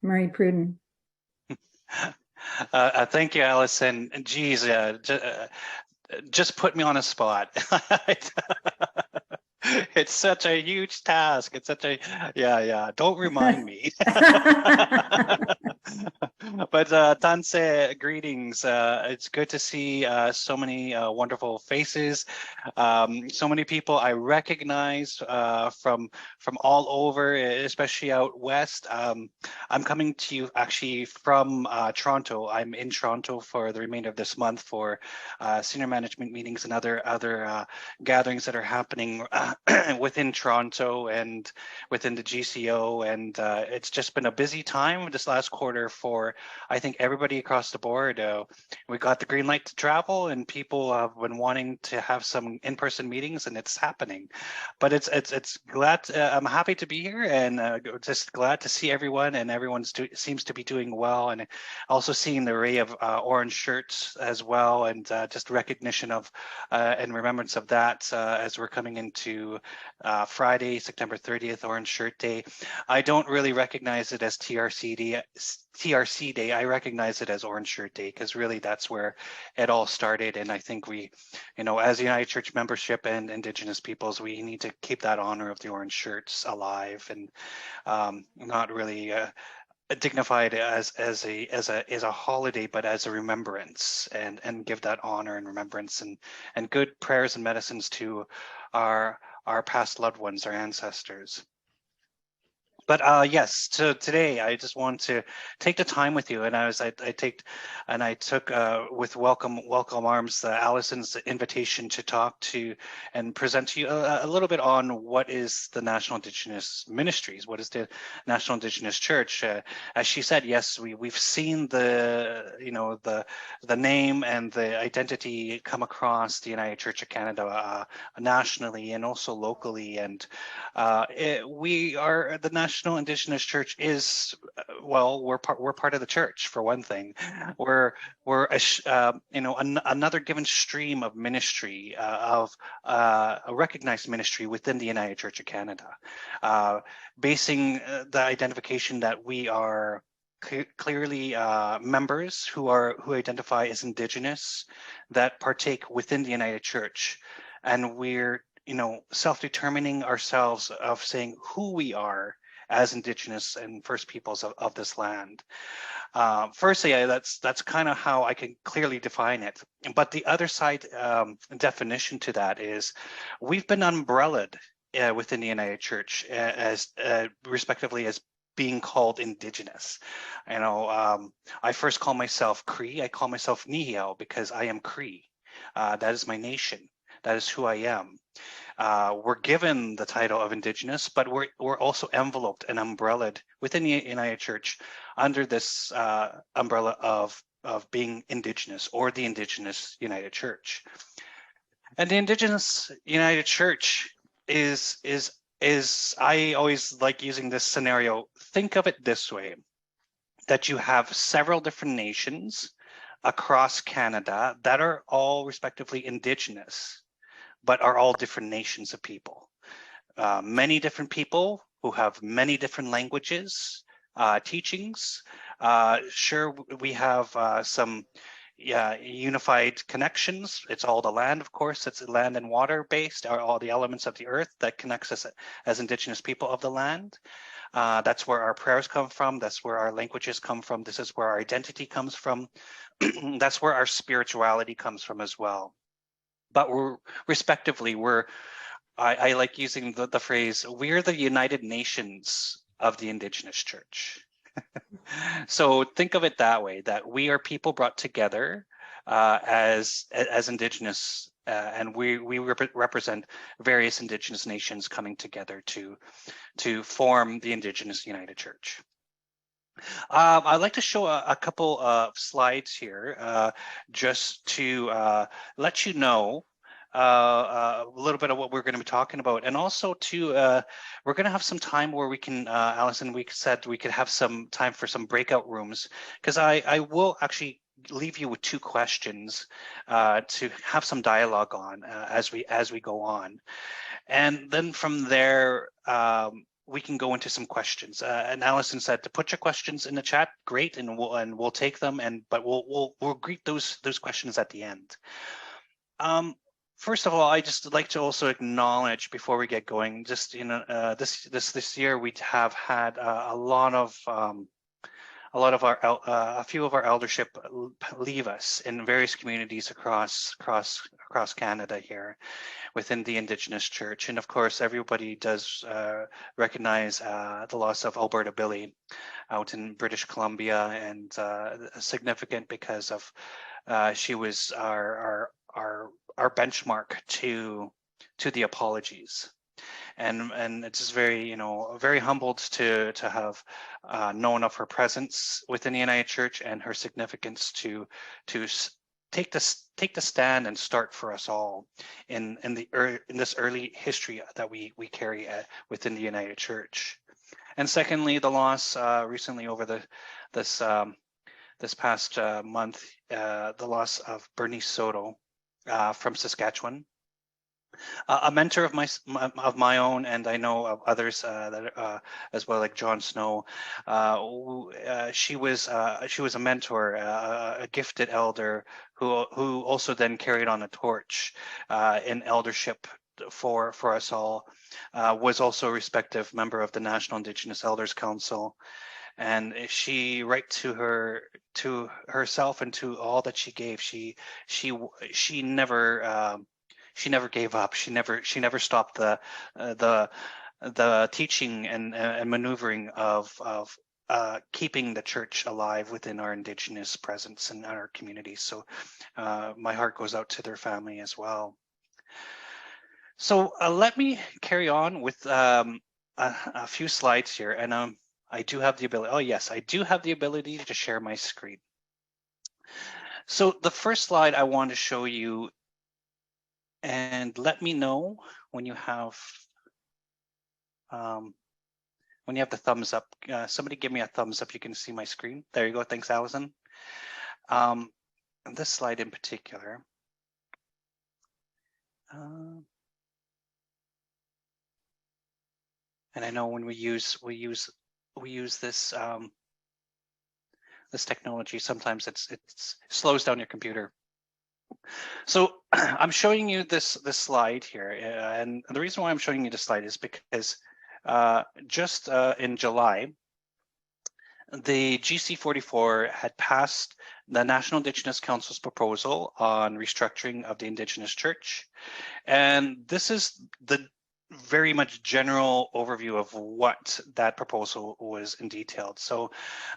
Marie Pruden. Thank you, Allison. Geez, just put me on a spot. It's such a huge task. It's such a, yeah. Don't remind me. But Tanse, greetings. It's good to see so many wonderful faces. So many people I recognize from all over, especially out west. I'm coming to you actually from Toronto. I'm in Toronto for the remainder of this month for senior management meetings and other gatherings that are happening within Toronto and within the GCO. And it's just been a busy time this last quarter for, I think, everybody across the board. We got the green light to travel, and people have been wanting to have some in-person meetings, and it's happening. But it's glad. I'm happy to be here, and just glad to see everyone, and everyone seems to be doing well. And also seeing the array of orange shirts as well, and just recognition of and remembrance of that as we're coming into Friday, September 30th, Orange Shirt Day. I don't really recognize it as TRC Day. I recognize it as Orange Shirt Day because really that's where it all started. And I think we, as United Church membership and Indigenous peoples, we need to keep that honor of the orange shirts alive and not really dignified as a holiday, but as a remembrance, and give that honor and remembrance and good prayers and medicines to our past loved ones, our ancestors. But yes, so today I just want to take the time with you, and I took with welcome arms Allison's invitation to talk to and present to you a little bit on what is the National Indigenous Ministries, what is the National Indigenous Church. As she said, yes, we've seen the name and the identity come across the United Church of Canada nationally and also locally, and we are the National Indigenous Church is we're part of the church for one thing. We're another given stream of ministry of a recognized ministry within the United Church of Canada, basing the identification that we are clearly members who identify as Indigenous that partake within the United Church, and we're self-determining ourselves of saying who we are as Indigenous and First Peoples of this land. Firstly, that's kind of how I can clearly define it. But the other side definition to that is we've been umbrellaed within the United Church as respectively as being called Indigenous. I first call myself Cree. I call myself Nihiel because I am Cree. That is my nation. That is who I am. We're given the title of Indigenous, but we're also enveloped and umbrellaed within the United Church under this umbrella of being Indigenous, or the Indigenous United Church. And the Indigenous United Church is I always like using this scenario. Think of it this way, that you have several different nations across Canada that are all respectively Indigenous, but are all different nations of people. Many different people who have many different languages, teachings. Sure, we have some unified connections. It's all the land, of course. It's land and water based, are all the elements of the earth that connects us as Indigenous people of the land. That's where our prayers come from. That's where our languages come from. This is where our identity comes from. That's where our spirituality comes from as well. But I like using the phrase, we're the United Nations of the Indigenous Church. So think of it that way, that we are people brought together as Indigenous, and we represent various Indigenous nations coming together to form the Indigenous United Church. I'd like to show a couple of slides here just to let you know a little bit of what we're going to be talking about, and also we're going to have some time where we can, Allison, we said we could have some time for some breakout rooms, because I will actually leave you with two questions to have some dialogue on as we go on, and then from there we can go into some questions. And Allison said to put your questions in the chat. Great, and we'll take them. But we'll greet those questions at the end. First of all, I just like to also acknowledge before we get going, just this year we have had a few of our eldership leave us in various communities across Canada here within the Indigenous Church, and of course everybody does recognize the loss of Alberta Billy out in British Columbia, and significant because of she was our benchmark to the apologies. And it's just very, very humbled to have known of her presence within the United Church and her significance to take the stand and start for us all in this early history that we carry within the United Church. And secondly, the loss recently over this past month, the loss of Bernice Soto from Saskatchewan. A mentor of my own, and I know of others that as well, like John Snow. She was a mentor, a gifted elder who also then carried on a torch in eldership for us all. Was also a respective member of the National Indigenous Elders Council, and she, right to herself and to all that she gave, she never gave up. She never stopped the teaching and maneuvering of keeping the church alive within our Indigenous presence in our community. So my heart goes out to their family as well. So let me carry on with a few slides here, and I do have the ability. Oh yes, I do have the ability to share my screen. So the first slide I want to show you. And let me know when you have the thumbs up. Somebody give me a thumbs up. You can see my screen. There you go. Thanks, Allison. This slide in particular. And I know when we use this this technology, sometimes it slows down your computer. So I'm showing you this slide here, and the reason why I'm showing you this slide is because just in July, the GC44 had passed the National Indigenous Council's proposal on restructuring of the Indigenous Church, and this is the very much general overview of what that proposal was in detail. So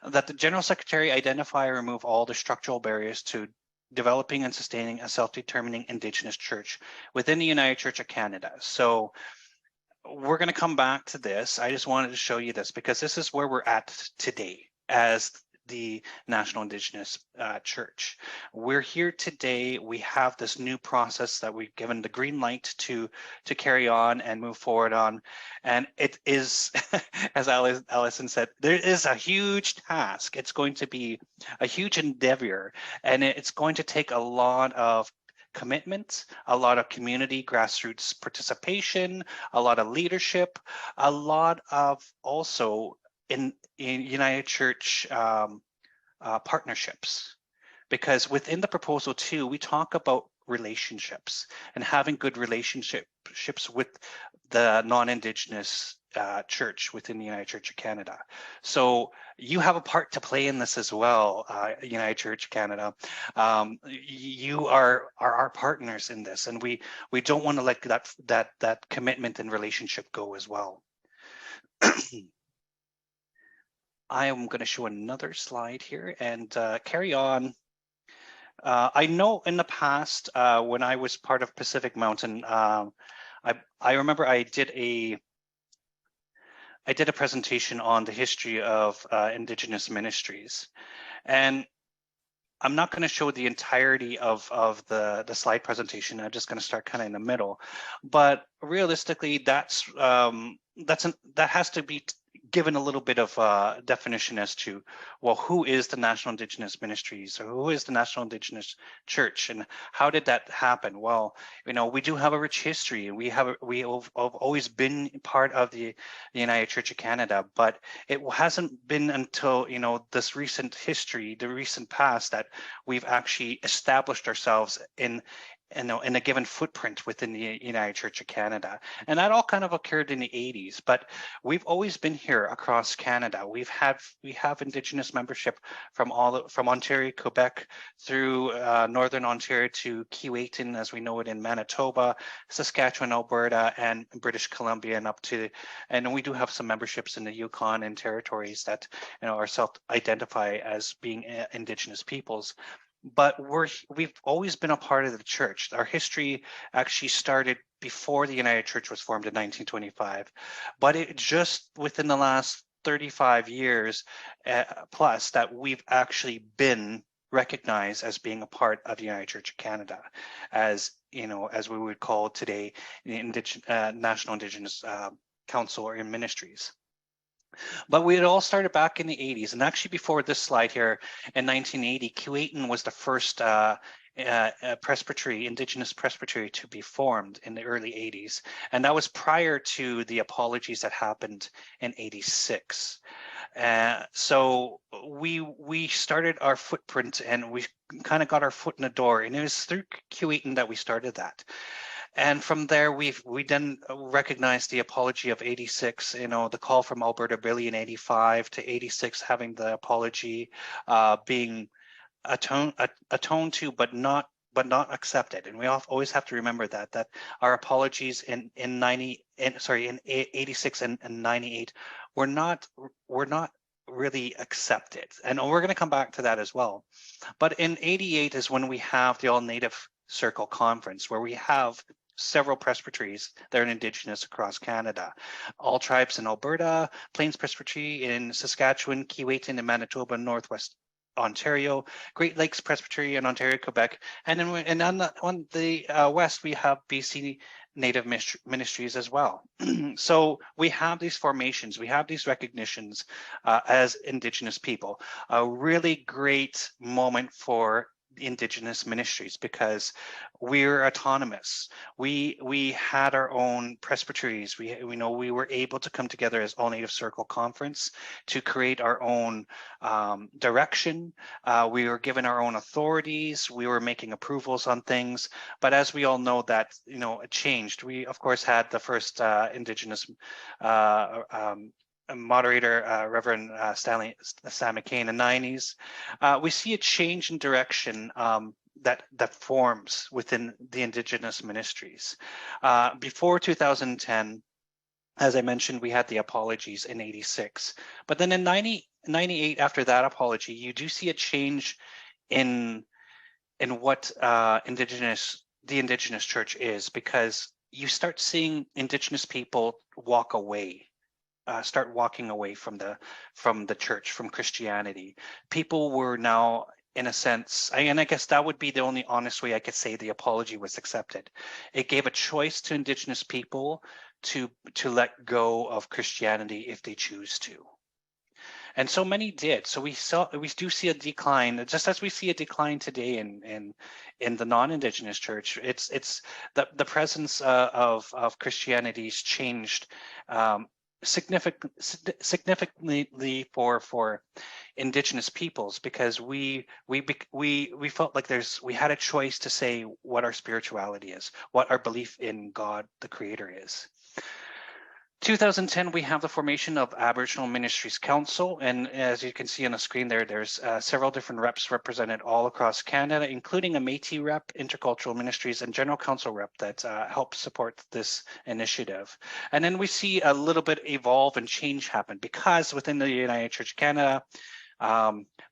that the General Secretary identify and remove all the structural barriers to developing and sustaining a self-determining Indigenous church within the United Church of Canada. So we're going to come back to this. I just wanted to show you this because this is where we're at today as the National Indigenous Church. We're here today. We have this new process that we've given the green light to carry on and move forward on. And it is, as Allison said, there is a huge task. It's going to be a huge endeavor, and it's going to take a lot of commitment, a lot of community grassroots participation, a lot of leadership, a lot of also in United Church partnerships, because within the proposal too, we talk about relationships and having good relationships with the non-Indigenous church within the United Church of Canada. So you have a part to play in this as well, United Church of Canada. You are our partners in this, and we don't want to let that commitment and relationship go as well. I am going to show another slide here and carry on. I know in the past, when I was part of Pacific Mountain, I remember I did a presentation on the history of Indigenous Ministries, and I'm not going to show the entirety of the slide presentation. I'm just going to start kind of in the middle, but realistically, that has to be given a little bit of definition as to, well, who is the National Indigenous Ministries, or who is the National Indigenous Church, and how did that happen? Well, you know, we do have a rich history, and we have always been part of the United Church of Canada, but it hasn't been until, you know, this recent history, the recent past, that we've actually established ourselves in a given footprint within the United Church of Canada. And that all kind of occurred in the 80s, but we've always been here across Canada. We have Indigenous membership from Ontario, Quebec, through Northern Ontario to Keewatin, as we know it, in Manitoba, Saskatchewan, Alberta, and British Columbia, and we do have some memberships in the Yukon and territories that, you know, are self-identify as being Indigenous peoples. But we've always been a part of the church. Our history actually started before the United Church was formed in 1925, but it just within the last 35 years plus that we've actually been recognized as being a part of the United Church of Canada, as, you know, as we would call today the National Indigenous Council or in Ministries. But we had all started back in the 80s, and actually before this slide here, in 1980, Keewatin was the first presbytery, Indigenous presbytery, to be formed in the early 80s, and that was prior to the apologies that happened in 86. So we started our footprint, and we kind of got our foot in the door, and it was through Keewatin that we started that. And from there, we then recognized the apology of 86, you know, the call from Alberta Billy in 85 to 86, having the apology being atoned to, but not accepted. And we always have to remember that our apologies in 86 and 98 were not really accepted. And we're going to come back to that as well. But in 88 is when we have the All Native Circle Conference, where we have several presbyteries that are Indigenous across Canada. All Tribes in Alberta, Plains Presbytery in Saskatchewan, Keewatin in Manitoba, Northwest Ontario, Great Lakes Presbytery in Ontario, Quebec, and then on the west we have BC Native Ministries as well. So we have these formations, we have these recognitions as Indigenous people. A really great moment for Indigenous ministries, because we're autonomous. We had our own presbyteries. We know we were able to come together as All Native Circle Conference to create our own direction. We were given our own authorities. We were making approvals on things. But as we all know, that, you know, it changed. We of course had the first Indigenous moderator, Reverend Sam McCain in the 90s. We see a change in direction that forms within the Indigenous ministries. Before 2010, as I mentioned, we had the apologies in 86. But then in 98, after that apology, you do see a change in what the Indigenous church is, because you start seeing Indigenous people start walking away from the church, from Christianity. People were now, in a sense, and I guess that would be the only honest way I could say the apology was accepted. It gave a choice to Indigenous people to let go of Christianity if they choose to. And so many did. So we do see a decline, just as we see a decline today in the non-Indigenous church. It's the presence of Christianity's changed significantly for Indigenous peoples, because we felt like we had a choice to say what our spirituality is, what our belief in God the Creator is. 2010, we have the formation of Aboriginal Ministries Council, and as you can see on the screen there's several different reps represented all across Canada, including a Métis rep, Intercultural Ministries, and General Council rep that help support this initiative. And then we see a little bit evolve and change happen, because within the United Church of Canada,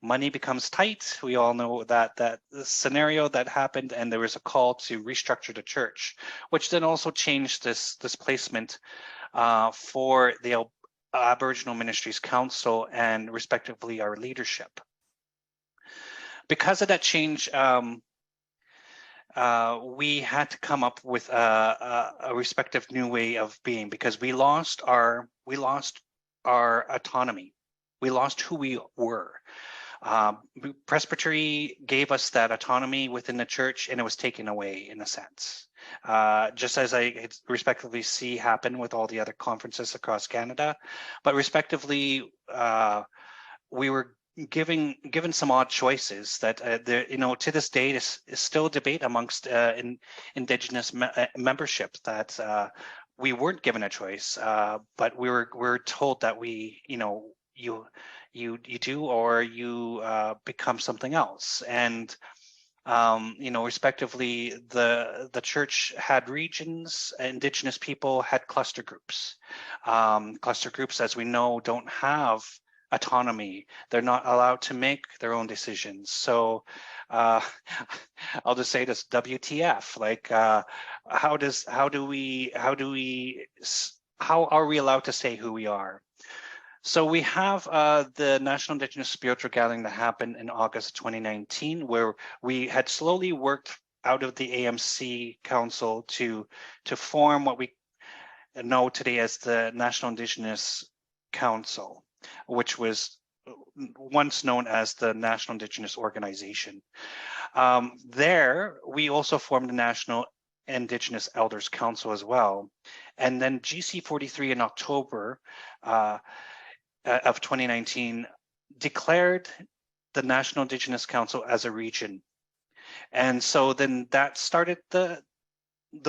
money becomes tight. We all know that scenario that happened, and there was a call to restructure the church, which then also changed this placement for the Aboriginal Ministries Council and respectively our leadership. Because of that change, we had to come up with a respective new way of being, because we lost our autonomy. We lost who we were. Presbytery gave us that autonomy within the church, and it was taken away in a sense. Just as I respectively see happen with all the other conferences across Canada, but respectively, we were given some odd choices that there, to this day is still debate amongst Indigenous membership that we weren't given a choice, but we're told that you do, or you become something else. And respectively, the church had regions, Indigenous people had cluster groups. Cluster groups, as we know, don't have autonomy. They're not allowed to make their own decisions. So I'll just say this: WTF? Like, how are we allowed to say who we are? So we have the National Indigenous Spiritual Gathering that happened in August 2019, where we had slowly worked out of the AMC Council to form what we know today as the National Indigenous Council, which was once known as the National Indigenous Organization. There, we also formed the National Indigenous Elders Council as well. And then GC43 in October of 2019 declared the National Indigenous Council as a region. And so then that started the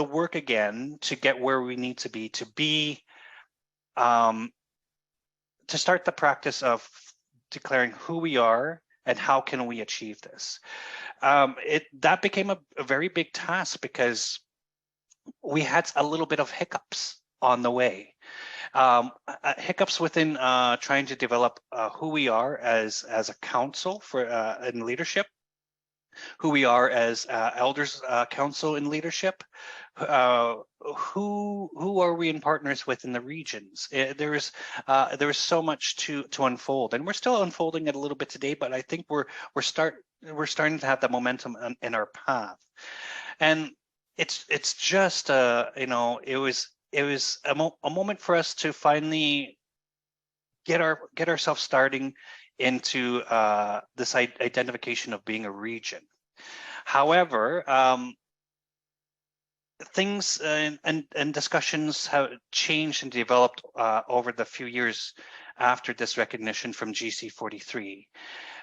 work again to get where we need to be to start the practice of declaring who we are and how can we achieve this. That became a very big task because we had a little bit of hiccups on the way. Hiccups within trying to develop who we are as a council for in leadership, who we are as elders council in leadership, who are we in partners with in the regions. There is so much to unfold, and we're still unfolding it a little bit today, but I think we're starting to have that momentum in our path. And it's just it was a moment for us to finally get ourselves starting into this identification of being a region. However, things and discussions have changed and developed over the few years after this recognition from GC43.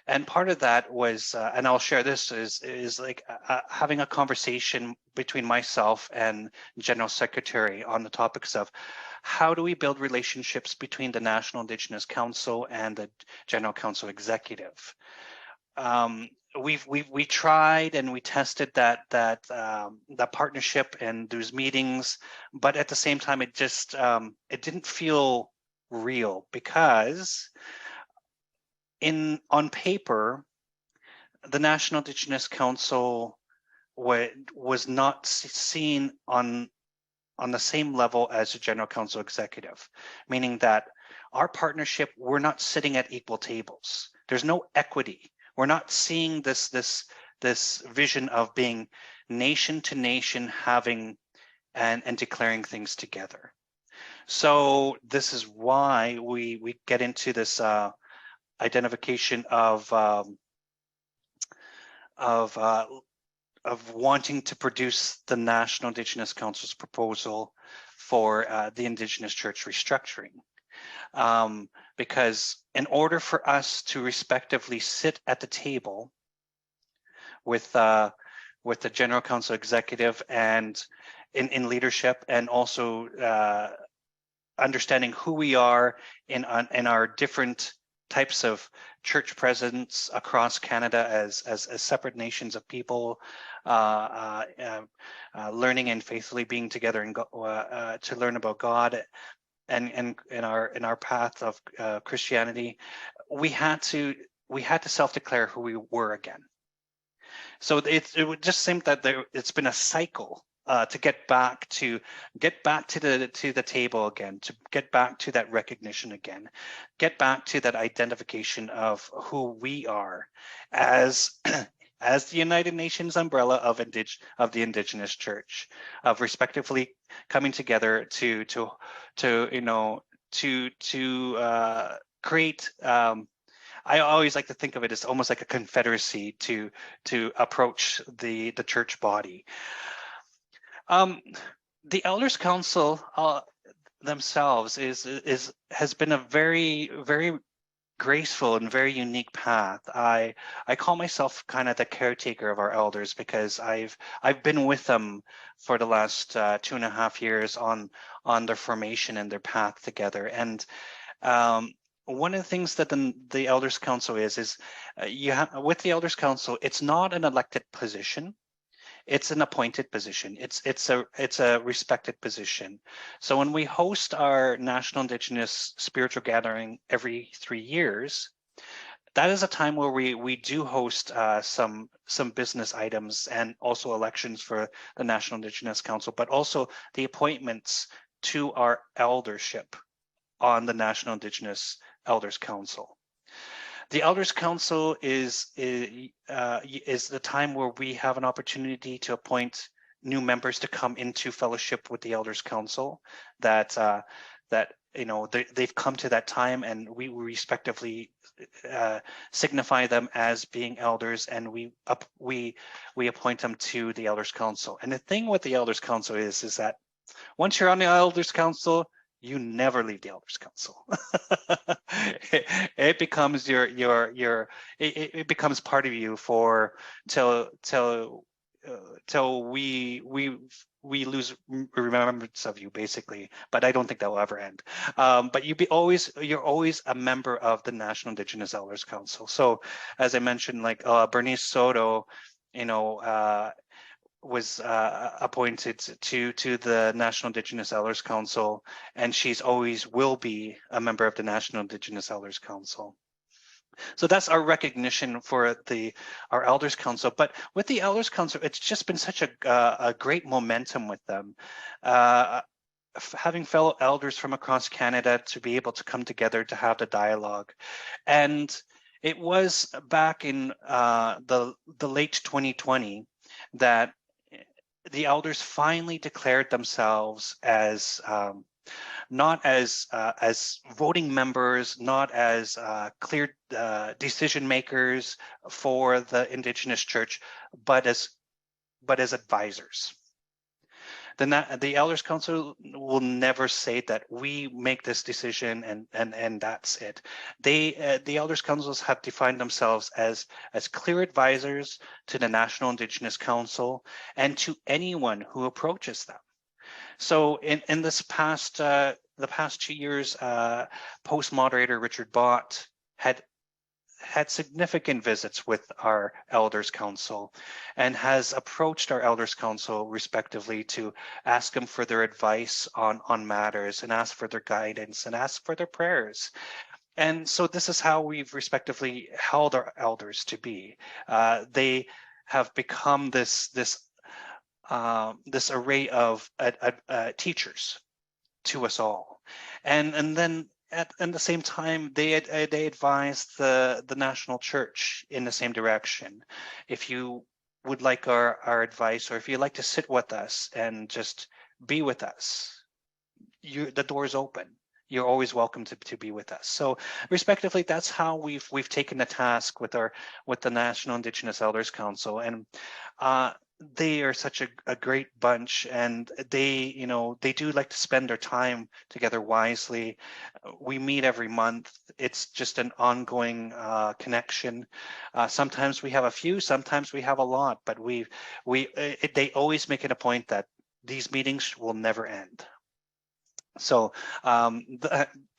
And part of that was, and I'll share this, is like having a conversation between myself and General Secretary on the topics of how do we build relationships between the National Indigenous Council and the General Council Executive. We tried and we tested that partnership and those meetings, but at the same time, it just it didn't feel real because on paper, the National Indigenous Council was not seen on the same level as the General Council Executive, meaning that our partnership, we're not sitting at equal tables. There's no equity. We're not seeing this vision of being nation to nation, having and declaring things together. So this is why we get into this identification of wanting to produce the National Indigenous Council's proposal for the Indigenous Church restructuring. Because in order for us to respectively sit at the table with the General Council Executive and in leadership, and also understanding who we are in our different types of church presence across Canada as separate nations of people, learning and faithfully being together and to learn about God, and in our path of Christianity, we had to self-declare who we were again. So it would just seem that it's been a cycle to get back to the table again, to get back to that recognition again, get back to that identification of who we are as as the United Nations umbrella of the Indigenous Church, of respectively coming together to create. I always like to think of it as almost like a confederacy to approach the church body. The Elders Council themselves has been a very graceful and very unique path. I call myself kind of the caretaker of our elders, because I've been with them for the last 2.5 years on their formation and their path together. And one of the things that the Elders Council is with the Elders Council, it's not an elected position. It's an appointed position. It's a respected position. So when we host our National Indigenous Spiritual Gathering every 3 years, that is a time where we do host some business items and also elections for the National Indigenous Council, but also the appointments to our eldership on the National Indigenous Elders Council. The Elders Council is the time where we have an opportunity to appoint new members to come into fellowship with the Elders Council. That they've come to that time, and we respectively signify them as being elders, and we appoint them to the Elders Council. And the thing with the Elders Council is that once you're on the Elders Council, you never leave the Elders Council. It becomes it becomes part of you till we lose remembrance of you, basically. But I don't think that will ever end. But you're always a member of the National Indigenous Elders Council. So as I mentioned, like Bernice Soto, was appointed to the National Indigenous Elders Council, and she's always will be a member of the National Indigenous Elders Council. So that's our recognition for our Elders Council. But with the Elders Council, it's just been such a great momentum with them. Having fellow elders from across Canada to be able to come together to have the dialogue. And it was back in the late 2020 that the elders finally declared themselves as not as voting members, not as clear decision makers for the Indigenous Church, but as advisors. Then the Elders Council will never say that we make this decision and that's it. The Elders Councils have defined themselves as clear advisors to the National Indigenous Council and to anyone who approaches them. So in this past the past 2 years, post moderator Richard Bott had significant visits with our Elders Council and has approached our Elders Council respectively to ask them for their advice on matters, and ask for their guidance, and ask for their prayers. And so this is how we've respectively held our elders to be. They have become this array of teachers to us all, and then at the same time, they advised the National Church in the same direction. If you would like our advice, or if you'd like to sit with us and just be with us, the door's open. You're always welcome to be with us. So respectively, that's how we've taken the task with the National Indigenous Elders Council, and they are such a great bunch, and they do like to spend their time together wisely. We meet every month. It's just an ongoing connection. Sometimes we have a few, sometimes we have a lot, but they always make it a point that these meetings will never end. So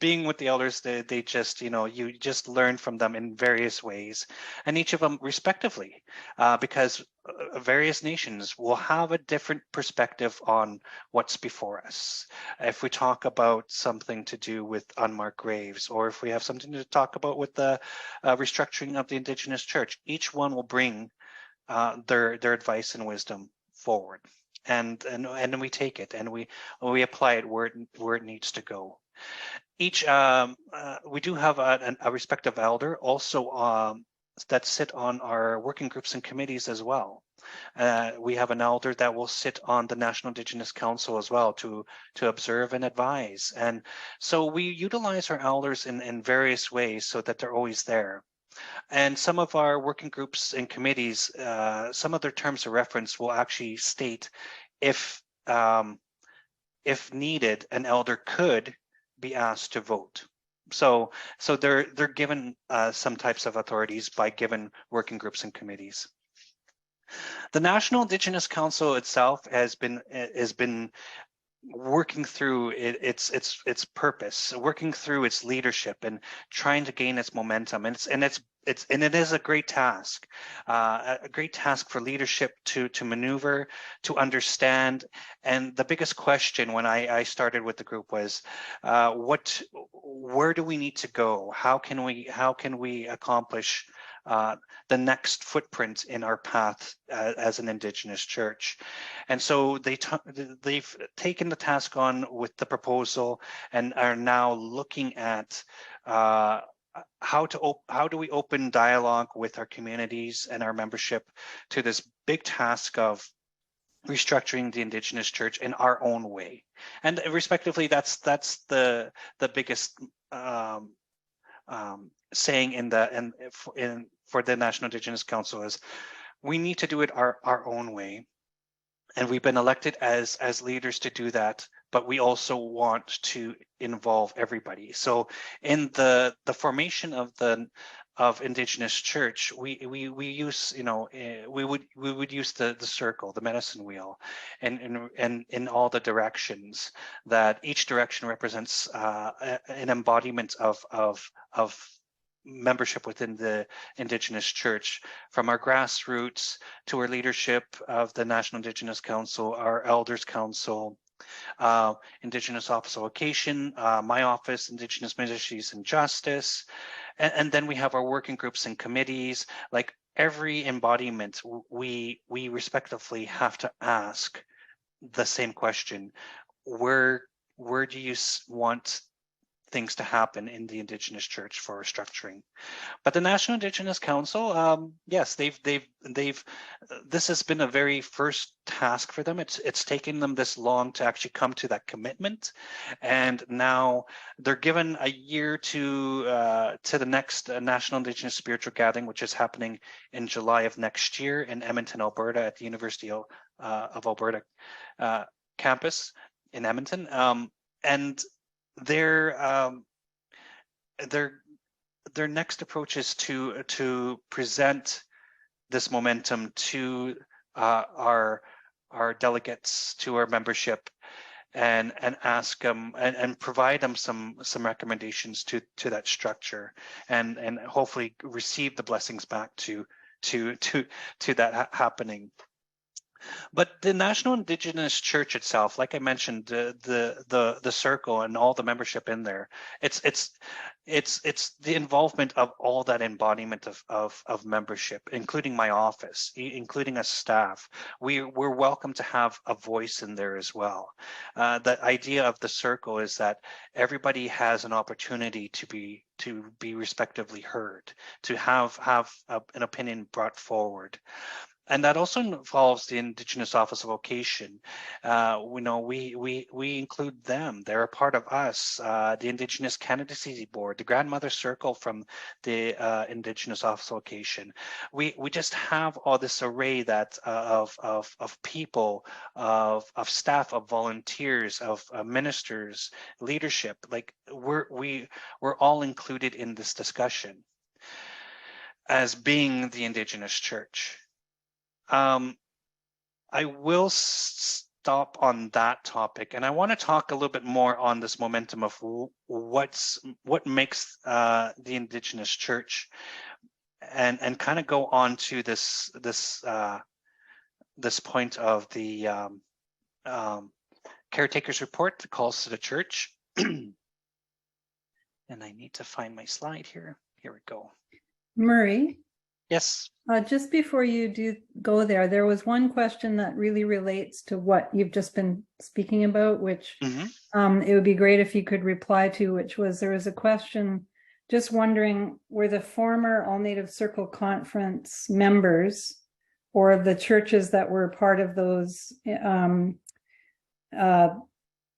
being with the elders, they just, you just learn from them in various ways, and each of them respectively, because various nations will have a different perspective on what's before us. If we talk about something to do with unmarked graves, or if we have something to talk about with the restructuring of the Indigenous Church, each one will bring their advice and wisdom forward. And then we take it and we apply it where it needs to go. Each we do have a respective elder also that sit on our working groups and committees as well. We have an elder that will sit on the National Indigenous Council as well to observe and advise. And so we utilize our elders in various ways so that they're always there. And some of our working groups and committees, some of their terms of reference will actually state if needed, an elder could be asked to vote. So they're given some types of authorities by given working groups and committees. The National Indigenous Council itself has been working through its purpose, working through its leadership, and trying to gain its momentum. And it is a great task, for leadership to maneuver, to understand. And the biggest question when I started with the group was, where do we need to go? How can we accomplish the next footprint in our path as an Indigenous church? And so they've taken the task on with the proposal and are now looking at how do we open dialogue with our communities and our membership to this big task of restructuring the Indigenous church in our own way. And respectively, that's the biggest saying for the National Indigenous Council is we need to do it our own way. And we've been elected as leaders to do that, but we also want to involve everybody. So in the formation of Indigenous church, we use, we would use the circle, the medicine wheel, and in all the directions, that each direction represents an embodiment of membership within the Indigenous church, from our grassroots to our leadership of the National Indigenous Council, our Elders Council, Indigenous Office of Vocation, my office, Indigenous Ministries and Justice, and then we have our working groups and committees. Like every embodiment, we respectively have to ask the same question: where do you want things to happen in the Indigenous church for restructuring? But the National Indigenous Council, yes, this has been a very first task for them. It's taken them this long to actually come to that commitment, and now they're given a year to the next National Indigenous Spiritual Gathering, which is happening in July of next year in Edmonton, Alberta, at the University of Alberta campus in Edmonton, and their next approach is to present this momentum to our delegates, to our membership, and ask them and provide them some recommendations to that structure, and hopefully receive the blessings back to that happening. But the National Indigenous Church itself, like I mentioned, the circle and all the membership in there, it's the involvement of all that embodiment of membership, including my office, including us staff. We're welcome to have a voice in there as well. The idea of the circle is that everybody has an opportunity to be respectively heard, to have an opinion brought forward. And that also involves the Indigenous Office of Vocation. We include them. They're a part of us. The Indigenous Candidacy Board, the Grandmother Circle from the Indigenous Office of Vocation. We just have all this array that of people, of staff, of volunteers, of ministers, leadership. Like we're all included in this discussion as being the Indigenous Church. I will stop on that topic, and I want to talk a little bit more on this momentum of what makes the Indigenous church, and kind of go on to this point of the caretaker's report, the calls to the church. And I need to find my slide here. Here we go. Murray. Yes. Just before you do go there was one question that really relates to what you've just been speaking about, which it would be great if you could reply to, which was, there was a question just wondering, were the former All Native Circle Conference members or the churches that were part of those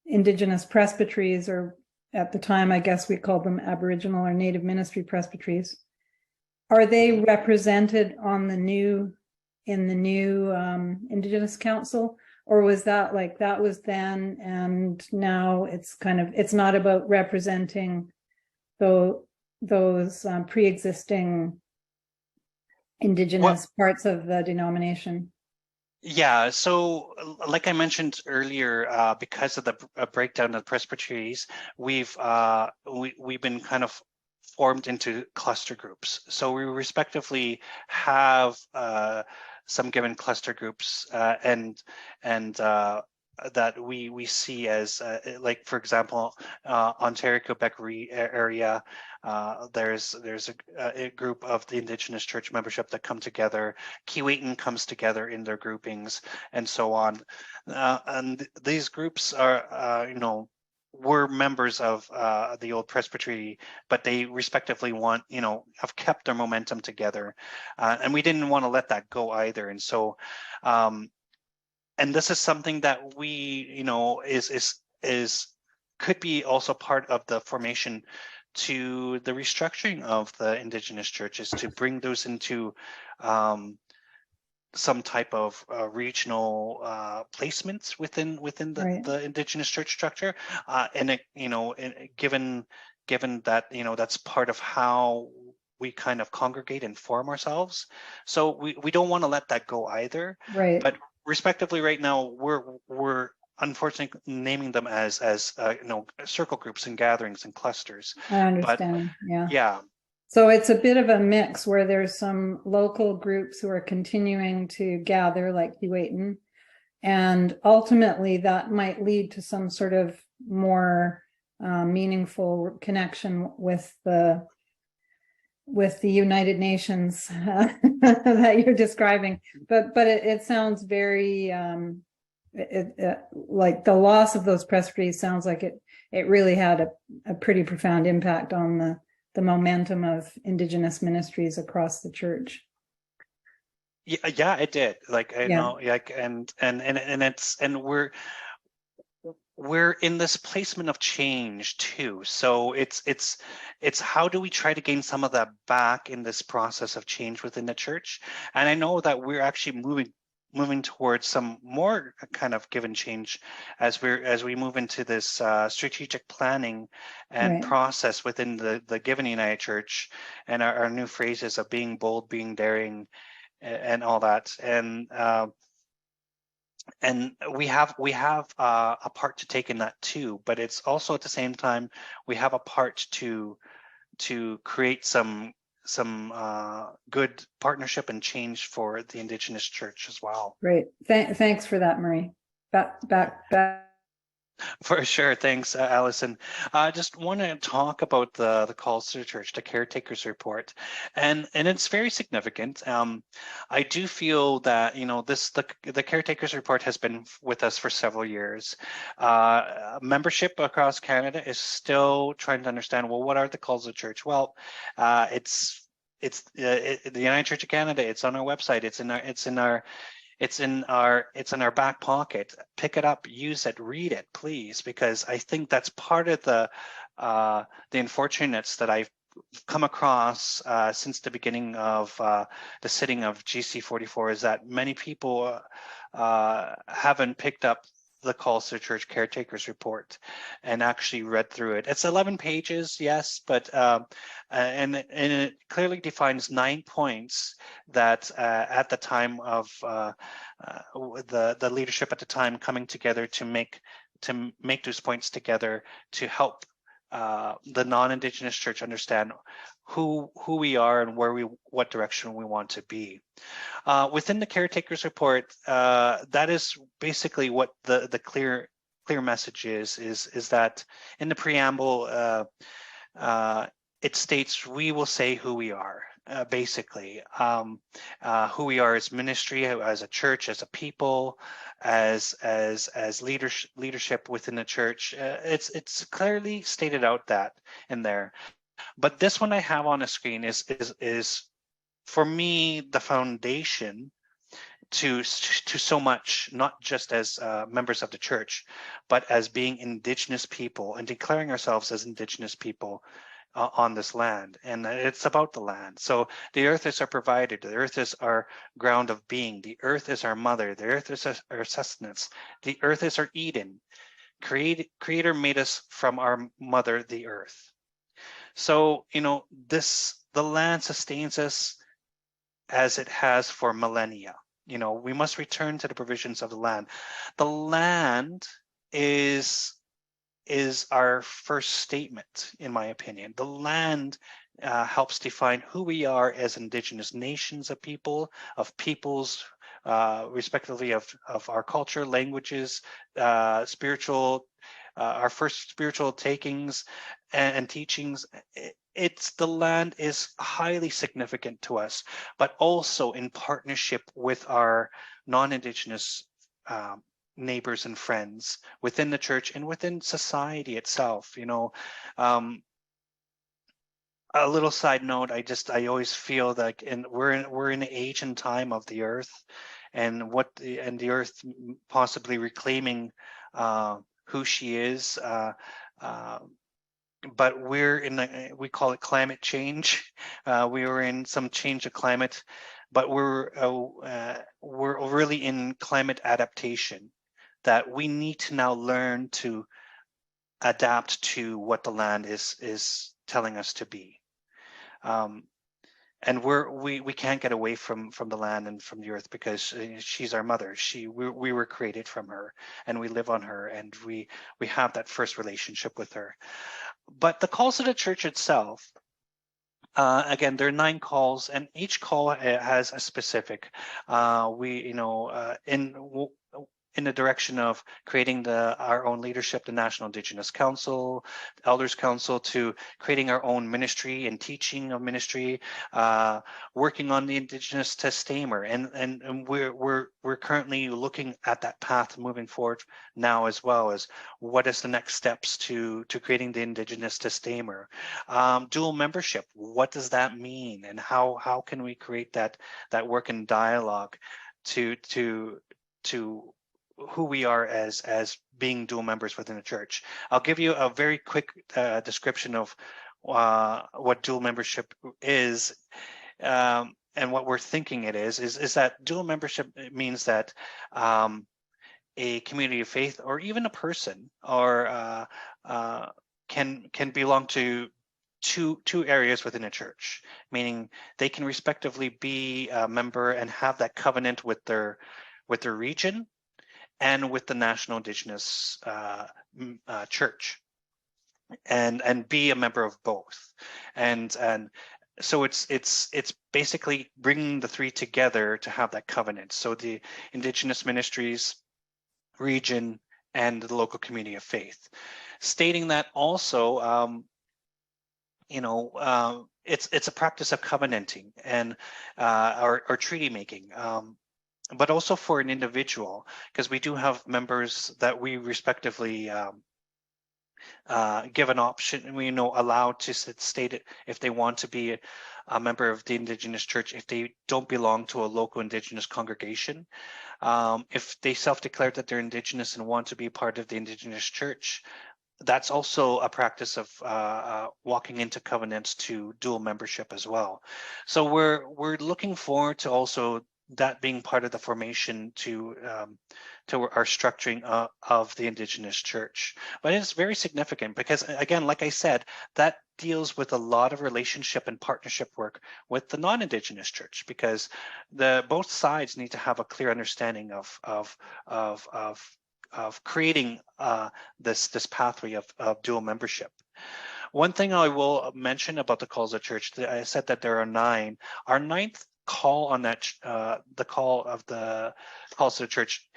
Indigenous presbyteries, or at the time, I guess we called them Aboriginal or Native Ministry presbyteries, are they represented on the new Indigenous Council? Or was that like, that was then and now it's kind of, it's not about representing those pre-existing Indigenous parts of the denomination? Yeah, so like I mentioned earlier, because of the breakdown of the presbyteries, we've been kind of formed into cluster groups. So we respectively have some given cluster groups and that we see as like, for example, Ontario Quebec area. There's a group of the Indigenous church membership that come together. Keewatin comes together in their groupings, and so on. And these groups are, were members of the old presbytery, but they respectively have kept their momentum together, and we didn't want to let that go either. And so, and this is something that we, is could be also part of the formation to the restructuring of the Indigenous churches, to bring those into some type of regional placements within the Indigenous church structure, and given that that's part of how we kind of congregate and form ourselves. So we don't want to let that go either. Right. But respectively, right now we're unfortunately naming them as circle groups and gatherings and clusters. I understand. But, yeah. So it's a bit of a mix where there's some local groups who are continuing to gather, like Keewatin, and ultimately that might lead to some sort of more meaningful connection with the United Nations that you're describing. But it sounds very like the loss of those presbyteries sounds like it really had a pretty profound impact on the momentum of Indigenous ministries across the church. Yeah, it did. Like, I know, like, and we're in this placement of change too. So it's how do we try to gain some of that back in this process of change within the church? And I know that we're actually moving towards some more kind of give and change as we move into this strategic planning and process within the Given United Church, and our new phrases of being bold, being daring, and all that. And we have a part to take in that too, but it's also at the same time we have a part to create some good partnership and change for the Indigenous church as well. Great. Thanks for that, Marie. Back. For sure. Thanks, Allison. I just want to talk about the calls to the church, the caretakers report, and it's very significant. I do feel that the caretakers report has been with us for several years. Membership across Canada is still trying to understand, well, what are the calls to the church? Well, it's the United Church of Canada. It's on our website. It's in our back pocket. Pick it up, use it, read it, please, because I think that's part of the unfortunates that I've come across since the beginning of the sitting of GC44, is that many people haven't picked up the Calls to Church Caretakers Report and actually read through it. It's 11 pages, yes, but and it clearly defines 9 points that at the time of the leadership at the time coming together to make those points together to help the non-Indigenous church understand who we are and what direction we want to be. Within the caretakers report, that is basically what the clear message is that in the preamble, it states we will say who we are. Basically, who we are as ministry, as a church, as a people, as leadership within the church. It's clearly stated out that in there. But this one I have on the screen is for me the foundation to so much, not just as members of the church, but as being Indigenous people and declaring ourselves as Indigenous people on this land. And it's about the land. So the earth is our provider. The earth is our ground of being. The earth is our mother. The earth is our sustenance. The earth is our Eden. Creator made us from our mother, the earth. So, the land sustains us as it has for millennia. We must return to the provisions of the land. The land is our first statement, in my opinion. The land helps define who we are as Indigenous nations of peoples, respectively of our culture, languages, spiritual, our first spiritual takings and teachings. The land is highly significant to us, but also in partnership with our non-Indigenous neighbors and friends within the church and within society itself. A little side note, I always feel like we're in the age and time of the earth, and the earth possibly reclaiming who she is. But we call it climate change. We are in some change of climate, but we're really in climate adaptation, that we need to now learn to adapt to what the land is telling us to be. And we can't get away from the land and from the earth, because she's our mother. We were created from her, and we live on her, and we have that first relationship with her. But the calls of the church itself, again, there are 9 calls, and each call has a specific. In the direction of creating our own leadership, the National Indigenous Council, Elders Council, to creating our own ministry and teaching of ministry, working on the Indigenous Testamer, and we're currently looking at that path moving forward now, as well as what is the next steps to creating the Indigenous Testamer. Dual membership, what does that mean, and how can we create that work and dialogue to who we are as being dual members within the church. I'll give you a very quick description of what dual membership is, and what we're thinking it is that dual membership means that a community of faith, or even a person, or can belong to two areas within a church, meaning they can respectively be a member and have that covenant with their region and with the National Indigenous Church, and be a member of both, and so it's basically bringing the 3 together to have that covenant. So the Indigenous Ministries, region, and the local community of faith, stating that also, it's a practice of covenanting and or treaty making. But also for an individual, because we do have members that we respectively give an option, we allowed to state it if they want to be a member of the Indigenous Church, if they don't belong to a local Indigenous congregation. If they self-declare that they're Indigenous and want to be part of the Indigenous Church, that's also a practice of walking into covenants to dual membership as well. So we're looking forward to also that being part of the formation to our structuring of the Indigenous Church. But it's very significant because, again, like I said, that deals with a lot of relationship and partnership work with the non-Indigenous Church, because both sides need to have a clear understanding of creating this pathway of dual membership. One thing I will mention about the calls of church, I said that there are 9. Our 9th call on that, the call of the calls to the church,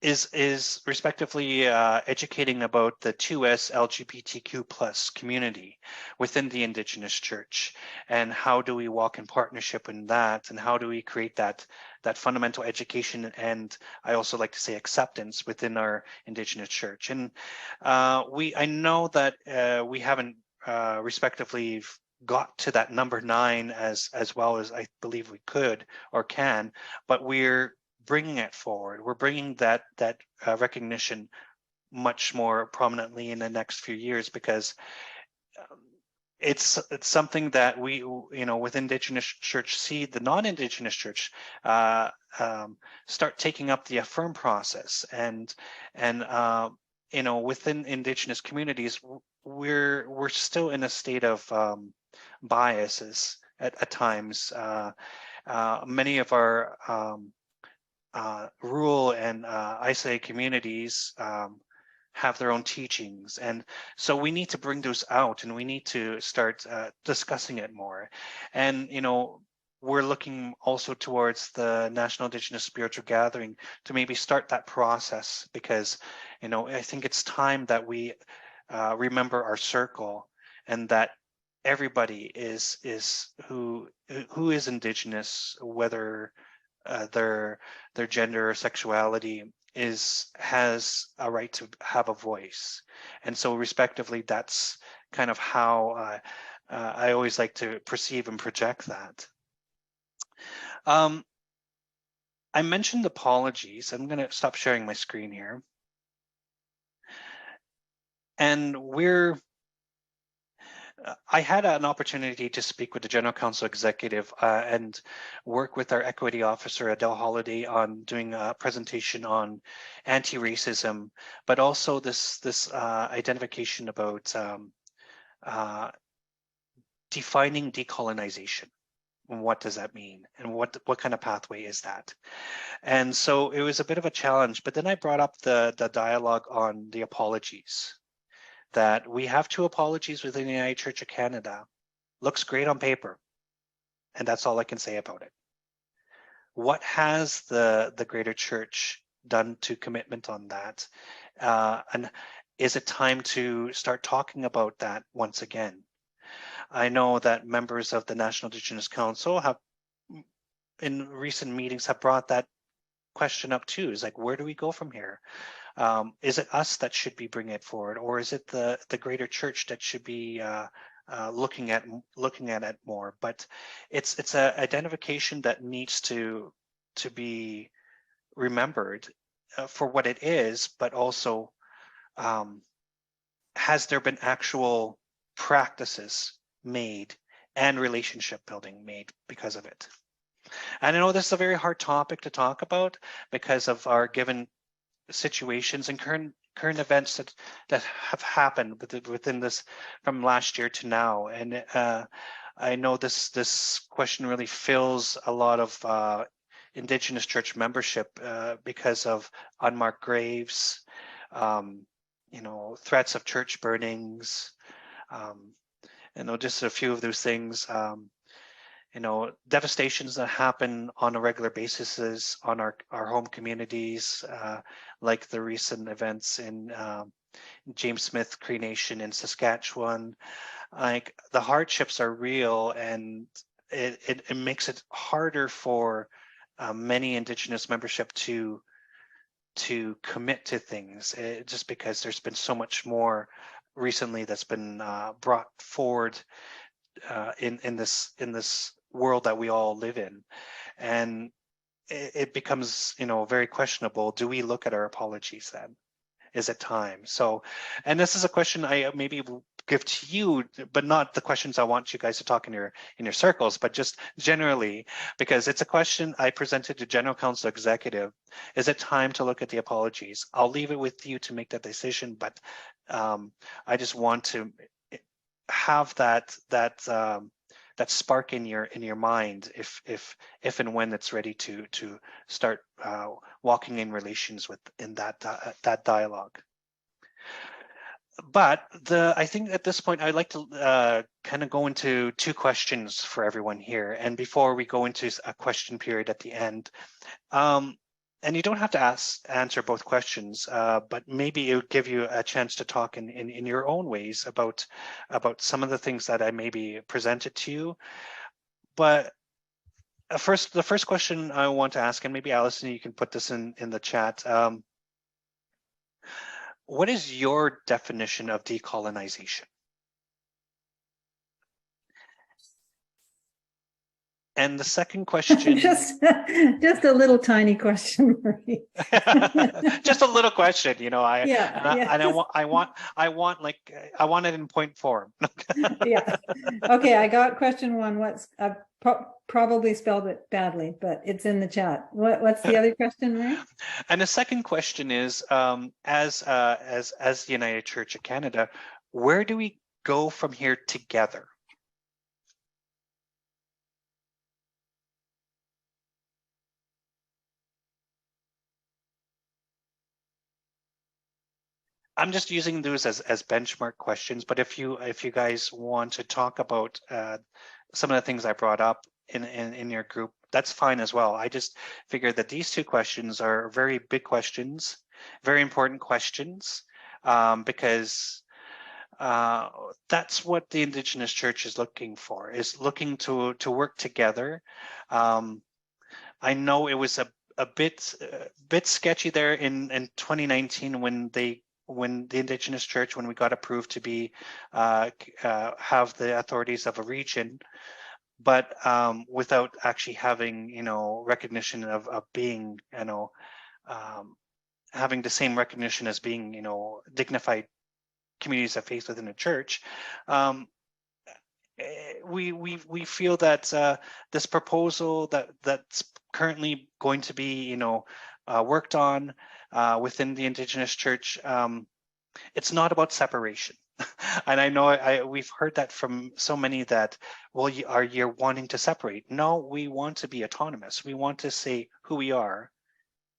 is respectively educating about the 2S LGBTQ plus community within the Indigenous Church, and how do we walk in partnership in that, and how do we create that fundamental education, and I also like to say acceptance within our Indigenous Church. And I know that we haven't respectively got to that number 9 as well as I believe we could or can, but we're bringing it forward. We're bringing that recognition much more prominently in the next few years, because it's something that we, you know, with Indigenous church, see the non-Indigenous church start taking up the affirm process, and you know, within Indigenous communities, we're still in a state of biases at times. Many of our rural and isolated communities have their own teachings, and so we need to bring those out, and we need to start discussing it more. And you know, we're looking also towards the National Indigenous Spiritual Gathering to maybe start that process, because you know, I think it's time that we remember our circle, and that everybody is who is Indigenous, whether their gender or sexuality, has a right to have a voice. And so respectively, that's kind of how I always like to perceive and project that. I mentioned apologies. I'm going to stop sharing my screen here. And I had an opportunity to speak with the General Counsel Executive and work with our Equity Officer, Adele Holliday, on doing a presentation on anti-racism, but also this identification about defining decolonization. And what does that mean? And what kind of pathway is that? And so it was a bit of a challenge, but then I brought up the dialogue on the apologies. That we have 2 apologies within the United Church of Canada. Looks great on paper, and that's all I can say about it. What has the Greater Church done to commitment on that? And is it time to start talking about that once again? I know that members of the National Indigenous Council have, in recent meetings, have brought that question up too. Is like, where do we go from here? Is it us that should be bringing it forward, or is it the Greater Church that should be looking at it more? But it's an identification that needs to be remembered for what it is, but also has there been actual practices made and relationship building made because of it? And I know this is a very hard topic to talk about because of our given situations and current events that have happened within this from last year to now. And I know this question really fills a lot of Indigenous church membership because of unmarked graves, you know, threats of church burnings, you know, just a few of those things. You know, devastations that happen on a regular basis on our home communities, like the recent events in James Smith Cree Nation in Saskatchewan. Like, the hardships are real, and it makes it harder for many Indigenous membership to commit to things, just because there's been so much more recently that's been brought forward in this world that we all live in. And it becomes, you know, very questionable. Do we look at our apologies then? Is it time? So, and this is a question I maybe will give to you, but not the questions I want you guys to talk in your circles, but just generally, because it's a question I presented to General Counsel Executive. Is it time to look at the apologies? I'll leave it with you to make that decision, but I just want to have that spark in your mind if and when it's ready to start walking in relations in that dialogue. But I think at this point I'd like to kind of go into 2 questions for everyone here, and before we go into a question period at the end. And you don't have to answer both questions, but maybe it would give you a chance to talk in your own ways about some of the things that I maybe presented to you. But the first question I want to ask, and maybe Allison, you can put this in the chat. What is your definition of decolonization? And the second question, just a little tiny question, Marie. just a little question, Yeah, yeah. and I want it in point form. Yeah. Okay, I got question one. I probably spelled it badly, but it's in the chat. What's the other question, Marie? And the second question is, as the United Church of Canada, where do we go from here together? I'm just using those as benchmark questions, but if you guys want to talk about some of the things I brought up in your group, that's fine as well. I just figured that these two questions are very big questions, very important questions, because that's what the Indigenous Church is looking for, is looking to work together. I know it was a bit sketchy there in 2019 when the Indigenous Church, when we got approved to be have the authorities of a region, but without actually having recognition of being having the same recognition as being dignified communities of faith within the church. We feel that this proposal that's currently going to be worked on within the Indigenous Church, it's not about separation. And I know we've heard that from so many that, well, you're wanting to separate. No, we want to be autonomous. We want to say who we are